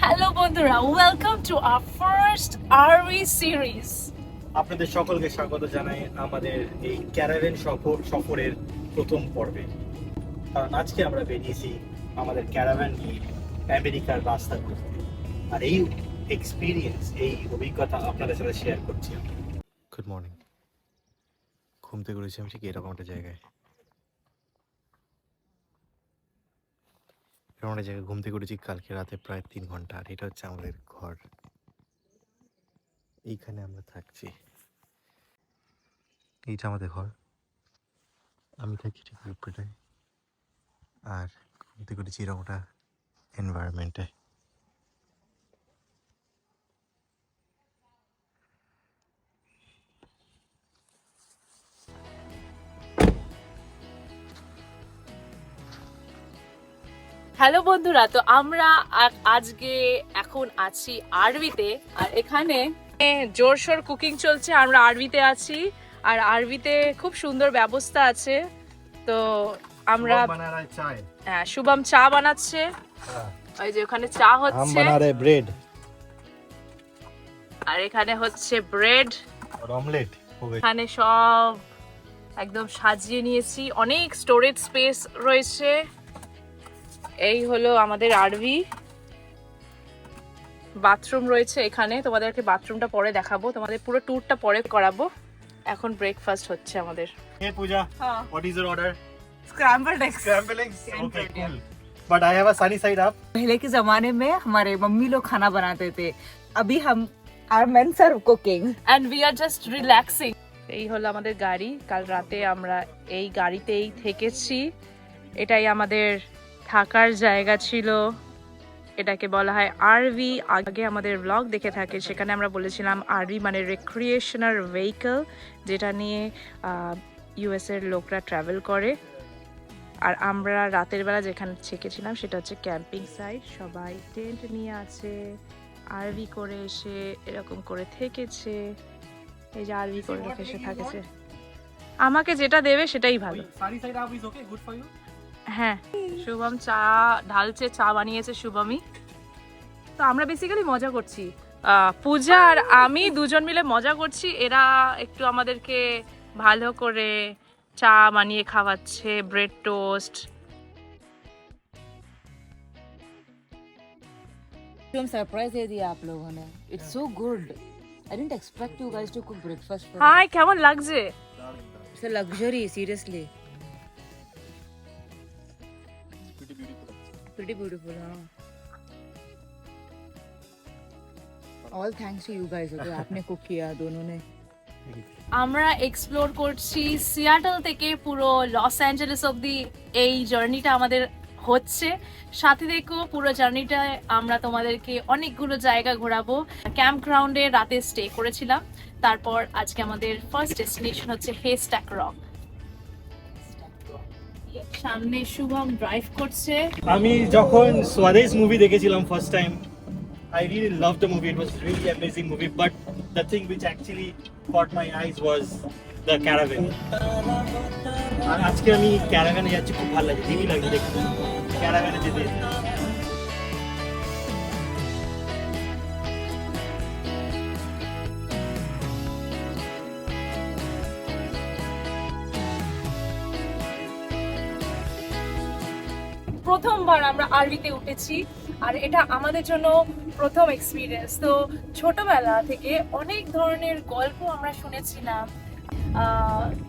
Hello বন্ধুরা, welcome to our first RV series. আপনাদের সকলকে স্বাগত জানাই আমাদের এই ক্যারাভেন সফরের প্রথম পর্বে। কারণ আজকে আমরা বেরিয়েছি আমাদের ক্যারাভ্যান নিয়ে আমেরিকার রাস্তা করতে, আর এই এক্সপিরিয়েন্স, এই অভিজ্ঞতা আপনাদের সাথে শেয়ার করছি। Good morning. ঘুম থেকে উঠেছি আমি ঠিক এরকম একটা জায়গায়, ঘুম থেকে উঠেছি কালকে রাতে প্রায় 3 ঘন্টা। আর এটা হচ্ছে আমাদের ঘর, এইখানে আমরা থাকছি। এইটা আমাদের ঘর, আমি থাকি ঠিক উপরেটায়। আর ঘুম থেকে উঠেছি এরকম একটা এনভায়রনমেন্টে। হ্যালো বন্ধুরা, তো আমরা আজকে এখন আছি আরভিতে, আর এখানে জোরশোর কুকিং চলছে। আমরা আরভিতে আছি, আর আরভিতে খুব সুন্দর ব্যবস্থা আছে। তো আমরা শুভম চা বানাচ্ছে, ওই যে ওখানে চা হচ্ছে, ব্রেড, আর এখানে হচ্ছে ব্রেড, অমলেট। এখানে সব একদম সাজিয়ে নিয়েছি, অনেক স্টোরেজ স্পেস রয়েছে। এই হলো আমাদের আরভি। বাথরুম রয়েছে এখানে, তোমাদেরকে বাথরুমটা পরে দেখাবো, তোমাদের পুরো ট্যুরটা পরে করাবো। এখন ব্রেকফাস্ট হচ্ছে আমাদের। Hey Pooja, what is your order? Scrambled eggs. Scrambled eggs. Okay, cool. But I have a sunny side up. पहले के जमाने में हमारे मम्मी लोग खाना बनाते थे, अभी हम our men are cooking. And we are just relaxing. এই হলো আমাদের গাড়ি। কাল রাতে আমরা এই গাড়িতেই থেকেছি। এটাই আমাদের থাকার জায়গা ছিল। এটাকে বলা হয় আরভি। আগে আমাদের ব্লগ দেখে থাকে, সেখানে আমরা বলেছিলাম আরভি মানে রিক্রিয়েশনাল ভেহিকল, যেটা নিয়ে ইউএস এর লোকরা ট্রাভেল করে। আর আমরা রাতের বেলা যেখানে থেকেছিলাম সেটা হচ্ছে ক্যাম্পিং সাইট। সবাই টেন্ট নিয়ে আছে, আরভি করে এসে এরকম করে থেকেছে। এই যে আরভি করে এসে থাকেছে। আমাকে যেটা দেবে সেটাই ভালো। Sunny side up is okay, good for you. হ্যাঁ, শুভম চা ঢালছে, চা বানিয়েছে শুভমই। তো আমরা বেসিক্যালি মজা করছি, পূজা আর আমি দুজন মিলে মজা করছি। এরা একটু আমাদেরকে ভালো করে চা বানিয়ে খাওয়াচ্ছে, ব্রেড টোস্ট। तुम सरप्राइज दे दिया आप लोगों ने, it's so good. I didn't expect you guys to cook breakfast for hi, কেমন লাগছে? It's a luxury, seriously. Pretty beautiful, huh? All thanks to you guys, okay? आपने कुक किया दोनों ने. আমরা এক্সপ্লোর করছি সিয়াটল থেকে পুরো লস অ্যাঞ্জেলেস অব্দি। এই জার্নিটা আমাদের হচ্ছে, সাথে দেখো পুরো জার্নিটায় আমরা তোমাদেরকে অনেকগুলো জায়গা ঘোরাবো। ক্যাম্প গ্রাউন্ডে রাতে স্টে করেছিলাম, তারপর আজকে আমাদের ফার্স্ট ডেস্টিনেশন হচ্ছে হেস্ট্যাক রক। সামনে শুভম ড্রাইভ করছে। আমি যখন স্বদেশ মুভি দেখেছিলাম first time, I really loved the movie. It was really amazing movie, but the thing which actually caught my eyes was the caravan. আর আজকে আমি ক্যারাভ্যানে যাচ্ছি, খুব ভালো লাগে, হেভি লাগে দেখতে ক্যারাভ্যানে যেতে। প্রথমবার আমরা আরভিতে উঠেছি, আর এটা আমাদের জন্য প্রথম এক্সপিরিয়েন্স। তো ছোটবেলা থেকে অনেক ধরনের গল্প আমরা শুনেছিলাম,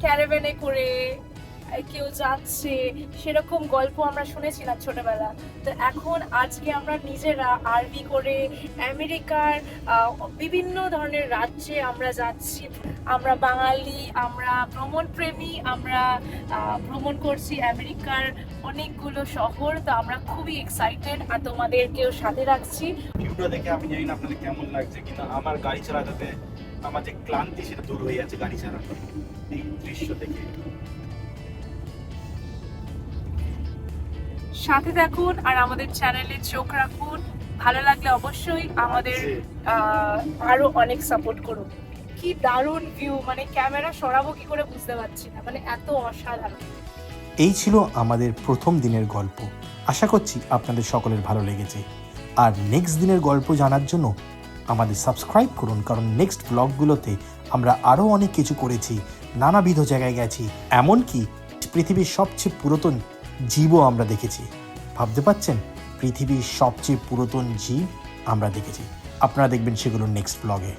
ক্যারাভ্যানে করে কেউ যাচ্ছে, সেরকম গল্প আমরা শুনেছিলাম ছোটবেলা। তো এখন আজকে আমরা নিজেরা আরভি করে আমেরিকার বিভিন্ন ধরনের রাজ্যে আমরা যাচ্ছি। আমরা বাঙালি, আমরা ভ্রমণ প্রেমী, আমরা ভ্রমণ করছি আমেরিকার অনেকগুলো শহর। তো আমরা খুবই এক্সাইটেড, আর তোমাদেরকেও সাথে রাখছি। ভিউটা দেখে আমি জানি না আপনাদের কেমন লাগছে, কিন্তু আমার গাড়ি চালাতে আমার যে ক্লান্তি সেটা দূর হয়ে যাচ্ছে গাড়ি চালাতে এই দৃশ্য দেখে। সাথে থাকুন আর আমাদের চ্যানেলে চোখ রাখুন। ভালো লাগলে অবশ্যই আমাদের আরো অনেক সাপোর্ট করুন। কি দারুণ ভিউ, মানে ক্যামেরা সরাবো কি করে বুঝতে পারছি না, মানে এত অসাধারণ। এই ছিল আমাদের প্রথম দিনের গল্প। আশা করছি আপনাদের সকলের ভালো লেগেছে। আর নেক্সট দিনের গল্প জানার জন্য আমাদের সাবস্ক্রাইব করুন, কারণ নেক্সট ব্লগগুলোতে আমরা আরও অনেক কিছু করেছি, নানাবিধ জায়গায় গেছি, এমনকি পৃথিবীর সবচেয়ে পুরাতন জীবও আমরা দেখেছি। ভাবতে পারছেন, পৃথিবীর সবচেয়ে পুরাতন জীব আমরা দেখেছি। আপনারা দেখবেন সেগুলো নেক্সট ব্লগে।